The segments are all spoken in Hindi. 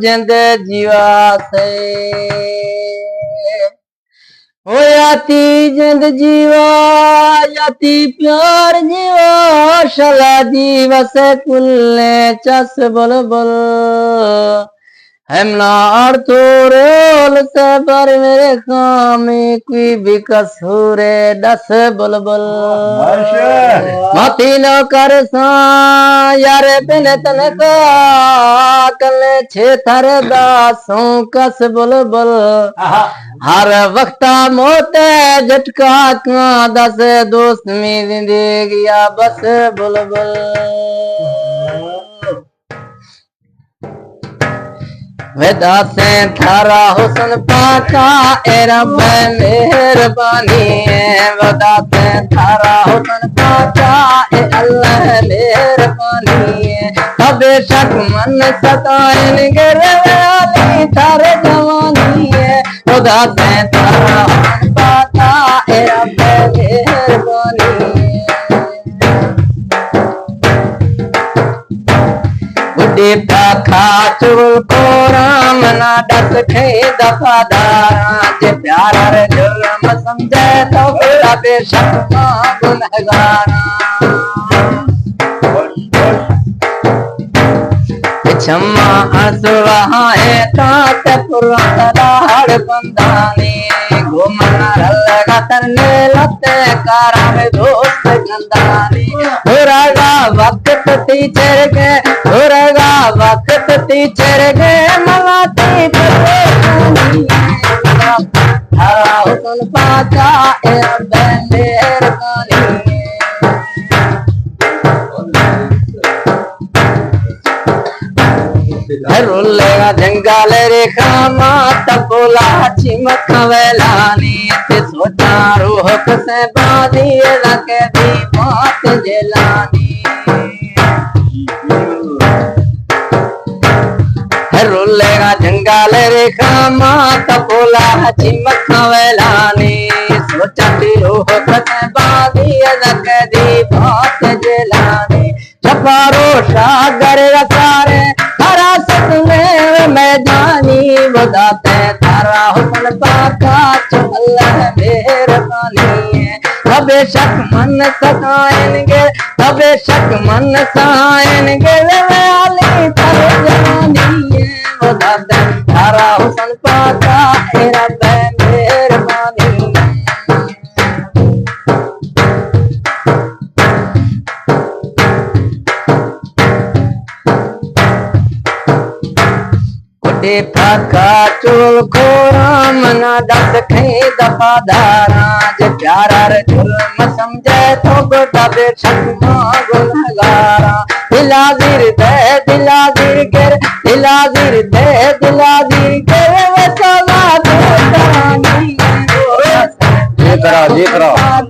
जिंद जीवा से हो याती जिंद जीवा याती प्यार जीवा शला जीवा से कुल्ले चस बुल बुल हमना अर्थोल से पर मेरे खामी कोई भी कसूरे दस बुलबुल माती न कर सा यार बिन तन का कले छे थर दासों कस बुलबुल हर वक्ता मोते झटका का दस दोस्त में जिंदगी बस बुलबुल वेदा से थारा हुसन पाका ए रब मेहरबानी वेदा से थारा हुसन पाका ए अल्लाह मेहरबानी अबे शक मन सताइन गिरवाली थारे जवानी वेदा से थारा हुसन पाका ए रब मेहरबानी खा चुल को राम ना दस खे दफादारा जे प्यारा रे जुल्म समझे तो खुदा बेशक गुनहगारा क्षमा असुवा है तात पुराना दाड़ बंदानी घूमना रलगा तरने लते कारा में दोस्त गंदानी होरागा वक्त टीचर के होरागा वक्त टीचर के मलाती परेशानी हरा हुसन पाचा ए रब्बे मेहरबानी रुलेगा जंगल रेखा माता बोला चिमक वेलानी ते सोचा रूह से बादी लगे दी बात जलानी रुलेगा जंगल रेखा माता बोला चिमक वेलानी सोचा रूह से बादी लगे दी बात जलानी छपारो सागर रसारे मैदानी बताते तारा हुसन पाका अल्लाह मेहरबानी अबे शक मन सताएंगे अबे शक मन सहाएंगे वाली तारे जवानी बताते तारा हुसन पाका ए रब मेहरबानी फाका चुल को राम ना दस खे दफादारा जे प्यारा रे जुल्म समझे तो गोटा बेशक गुनहगारा दिलाजिर दे दिलाजिर गिर दिलाजिर दे दिलाजिर गिर वे सला दे रानी देख रहा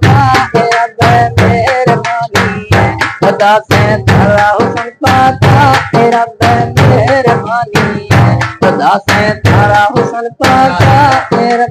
मेहरबानी खुदा से थारा हुसन पाका ए रब मेहरबानी खुदा से थारा हुसन पाका मेरा